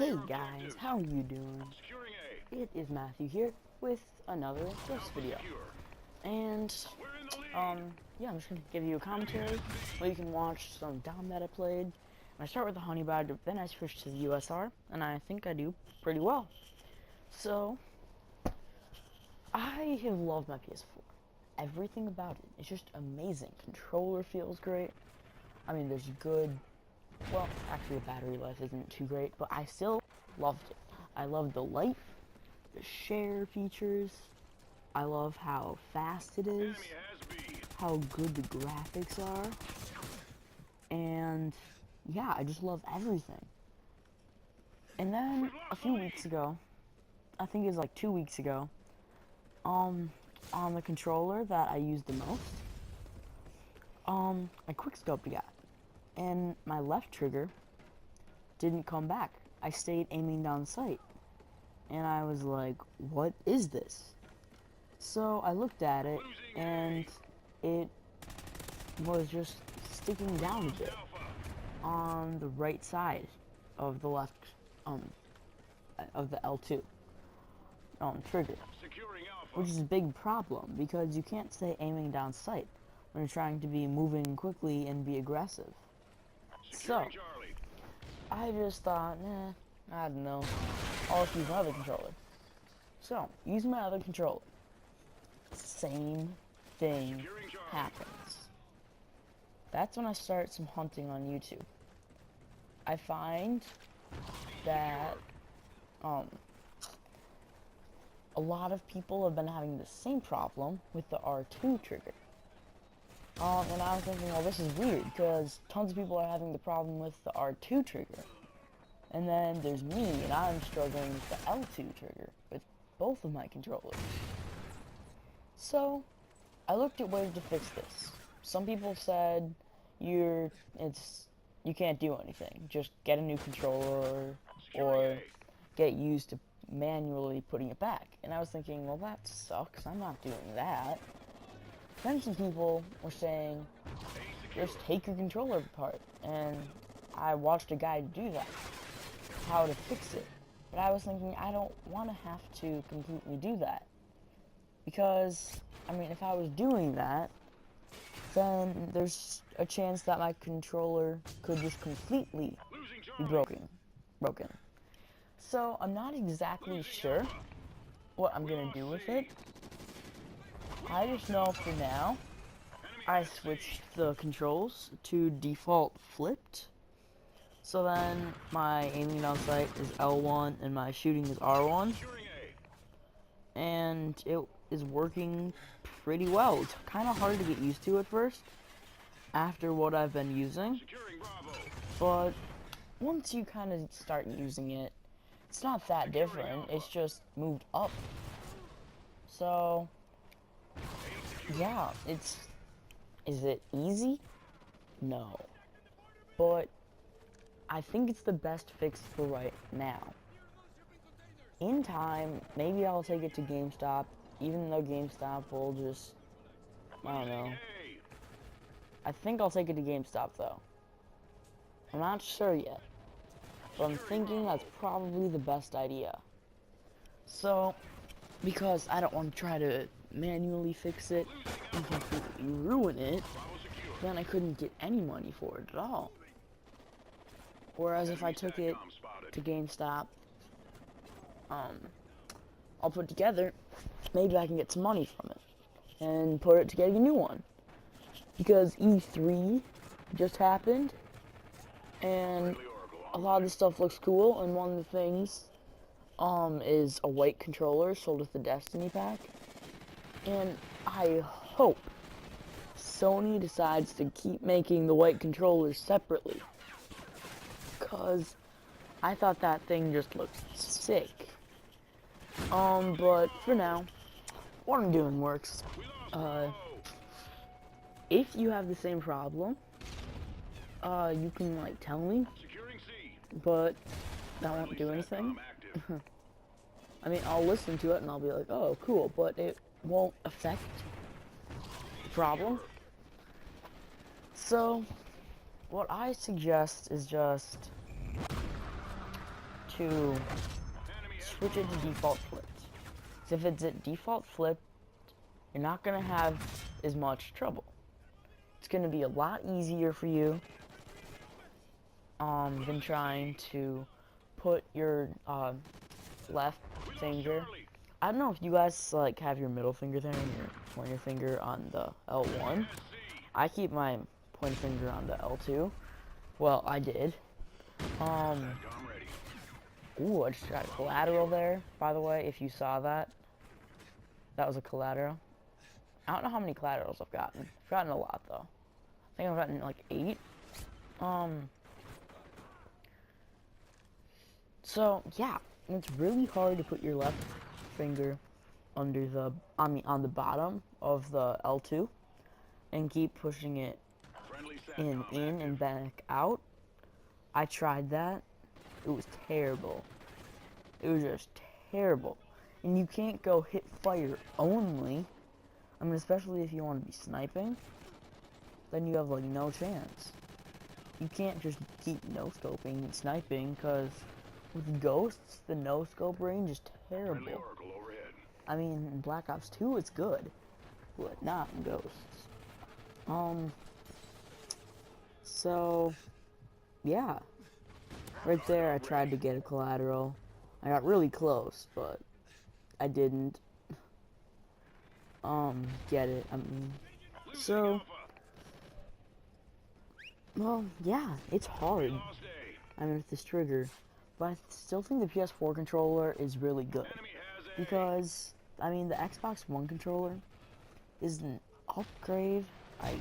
Hey guys, how you doing? It is Matthew here with another guest video. And, yeah, I'm just gonna give you a commentary where you can watch some Dom that I played. And I start with the Honey Badger, then I switch to the USR, and I think I do pretty well. So, I have loved my PS4. Everything about it is just amazing. Controller feels great. I mean, there's good... Well, actually, the battery life isn't too great, but I still loved it. I loved the light, the share features. I love how fast it is, how good the graphics are, and yeah, I just love everything. And then a few weeks ago, I think it was like 2 weeks ago, on the controller that I used the most, I quickscoped again, and my left trigger didn't come back. I stayed aiming down sight, and I was like, what is this? So I looked at it, and it was just sticking down a bit on the right side of the left, of the L2 trigger, which is a big problem because you can't stay aiming down sight when you're trying to be moving quickly and be aggressive. So I just thought, I don't know, I'll just use my other controller. So, use my other controller. Same thing happens. That's when I start some hunting on YouTube. I find that, a lot of people have been having the same problem with the R2 trigger. And I was thinking, well, this is weird, because tons of people are having the problem with the R2 trigger. And then there's me, and I'm struggling with the L2 trigger, with both of my controllers. So, I looked at ways to fix this. Some people said, you can't do anything. Just get a new controller, or get used to manually putting it back. And I was thinking, well, that sucks, I'm not doing that. Then some people were saying, just take your controller apart, and I watched a guy do that, how to fix it. But I was thinking, I don't want to have to completely do that, because, I mean, if I was doing that, then there's a chance that my controller could just completely be broken. So, I'm not exactly sure what I'm gonna do with it. I just know for now, I switched the controls to default flipped. So then, my aiming down sight is L1 and my shooting is R1. And it is working pretty well. It's kind of hard to get used to at first, after what I've been using. But once you kind of start using it, it's not that different. It's just moved up. So, yeah, is it easy? No. But I think it's the best fix for right now. In time, maybe I'll take it to GameStop, even though GameStop will just, I don't know. I think I'll take it to GameStop, though. I'm not sure yet, but I'm thinking that's probably the best idea. So, because I don't want to try to manually fix it and completely ruin it, then I couldn't get any money for it at all. Whereas if I took it to GameStop, I'll put it together, maybe I can get some money from it, and put it to getting a new one. Because E3 just happened, and a lot of the stuff looks cool, and one of the things, is a white controller sold with the Destiny pack. And I hope Sony decides to keep making the white controllers separately, because I thought that thing just looked sick. But for now, what I'm doing works. If you have the same problem, you can, like, tell me, but that won't do anything. I mean, I'll listen to it and I'll be like, oh, cool, but it won't affect the problem. So, what I suggest is just to switch it to default flipped. So if it's at default flipped, you're not going to have as much trouble. It's going to be a lot easier for you than trying to put your left finger. I don't know if you guys like have your middle finger there and your pointer finger on the L1. I keep my pointer finger on the L2. Well, I did. Ooh, I just got a collateral there, by the way, if you saw that. That was a collateral. I don't know how many collaterals I've gotten. I've gotten a lot, though. I think I've gotten, like, 8. So, yeah. It's really hard to put your left finger under the, on the bottom of the L2 and keep pushing it in and back out. I tried that. It was terrible. It was just terrible. And you can't go hit fire only. I mean, especially if you want to be sniping. Then you have, like, no chance. You can't just keep no-scoping and sniping, because with ghosts, the no-scope range is terrible. I mean, in Black Ops 2, it's good. But not in ghosts. So, yeah. Right there, I tried to get a collateral. I got really close, but I didn't get it. I mean, so, well, yeah, it's hard. I mean, with this trigger, but I still think the PS4 controller is really good because, I mean, the Xbox One controller is an upgrade, I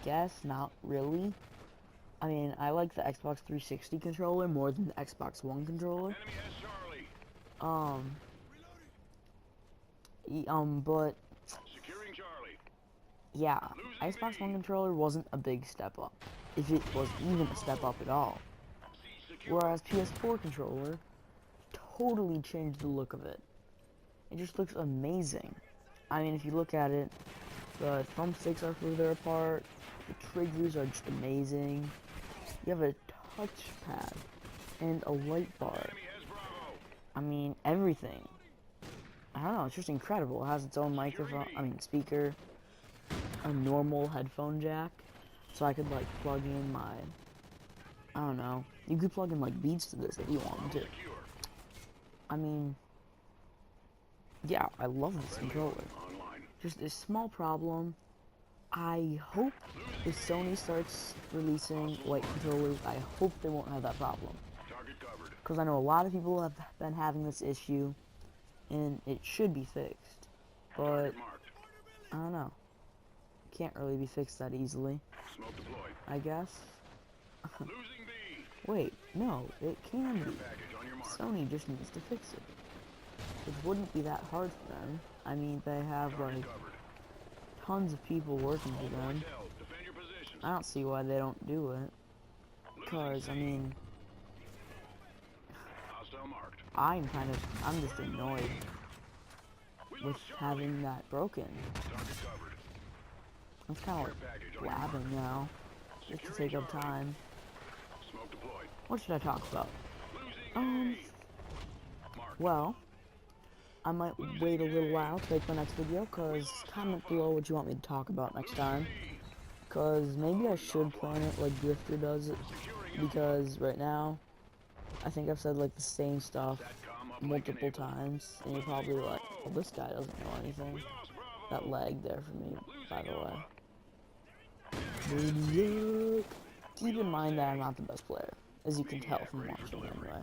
guess, not really. I mean, I like the Xbox 360 controller more than the Xbox One controller. But yeah, Xbox One controller wasn't a big step up, if it was even a step up at all. Whereas PS4 controller totally changed the look of it. It just looks amazing. I mean, if you look at it, the thumbsticks are further apart, the triggers are just amazing. You have a touchpad and a light bar. I mean, everything. I don't know, it's just incredible. It has its own microphone, speaker, a normal headphone jack, so I could, like, plug in my, I don't know, you could plug in, like, Beats to this if you wanted to. I mean, yeah, I love this controller. Just a small problem. I hope if Sony starts releasing white controllers, I hope they won't have that problem. Because I know a lot of people have been having this issue, and it should be fixed. But, I don't know. Can't really be fixed that easily, I guess. Wait, no, it can be. Sony just needs to fix it. It wouldn't be that hard for them. I mean, they have, like, tons of people working for them. I don't see why they don't do it. Because, I mean, I'm just annoyed with having that broken. I'm kind of like blabbing now, just to take up time. What should I talk about? Well, I might wait a little while to make my next video, because comment below what you want me to talk about next time. Because maybe I should plan it like Drifter does it, because right now, I think I've said like the same stuff multiple times, and you're probably like, well, this guy doesn't know anything. That lag there for me, by the way. Keep in mind that I'm not the best player, as you can tell from watching anyway.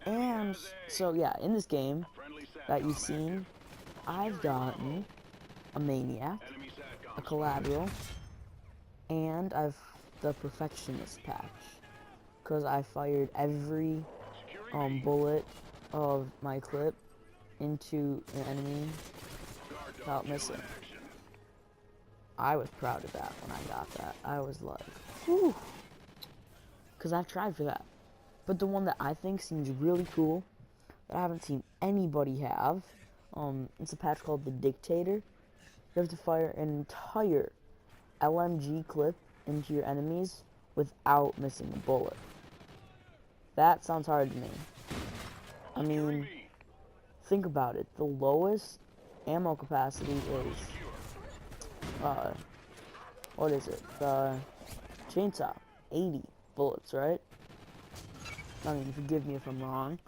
And, so yeah, in this game that you've seen, I've gotten a Maniac, a Collateral, and I've the Perfectionist patch. Because I fired every bullet of my clip into an enemy without missing. I was proud of that when I got that. I was like, whew. Because I've tried for that. But the one that I think seems really cool, that I haven't seen anybody have, it's a patch called the Dictator. You have to fire an entire LMG clip into your enemies without missing a bullet. That sounds hard to me. I mean, think about it. The lowest ammo capacity is, what is it? The chainsaw, 80 bullets, right? I mean, forgive me if I'm wrong.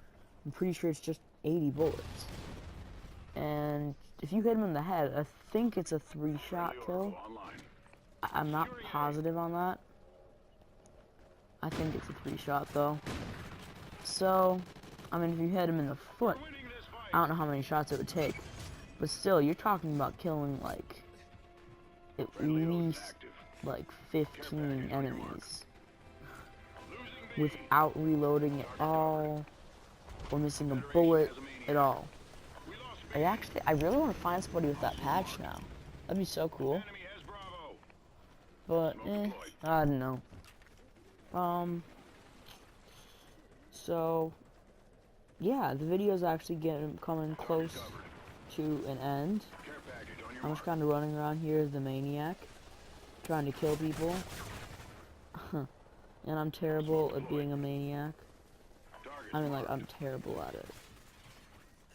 I'm pretty sure it's just 80 bullets. And if you hit him in the head, I think it's a 3-shot kill. I'm not positive on that. I think it's a 3-shot though. So, I mean, if you hit him in the foot, I don't know how many shots it would take. But still, you're talking about killing, like, at least, like, 15 enemies. Without reloading at all, or missing a bullet at all. I really want to find somebody with that patch now. That'd be so cool. But, I don't know. So, yeah, the video's actually coming close to an end. I'm just kind of running around here as the maniac, trying to kill people. And I'm terrible at being a maniac. I mean, like, I'm terrible at it.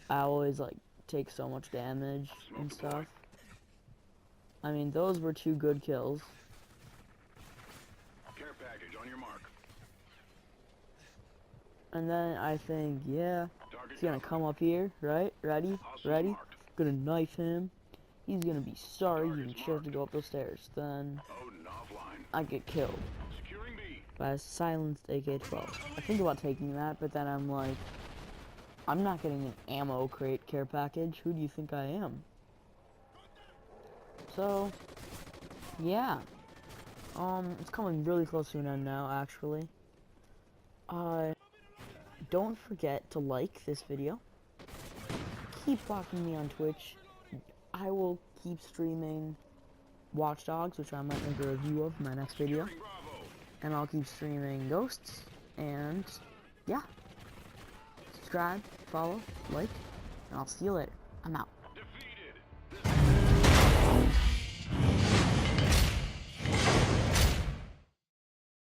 I always, like, take so much damage and stuff. I mean, those were 2 good kills. Care package on your mark. And then I think, yeah, he's gonna come up here, right? Ready? Ready? Gonna knife him. He's gonna be sorry he even chose to go up those stairs. Then I get killed by a silenced AK-12. I think about taking that, but then I'm like, I'm not getting an ammo crate care package. Who do you think I am? So, yeah. It's coming really close to an end now, actually. Don't forget to like this video. Keep watching me on Twitch. I will keep streaming Watch Dogs, which I might make a review of in my next video. And I'll keep streaming Ghosts. And, yeah. Subscribe, follow, like, and I'll see you later. I'm out.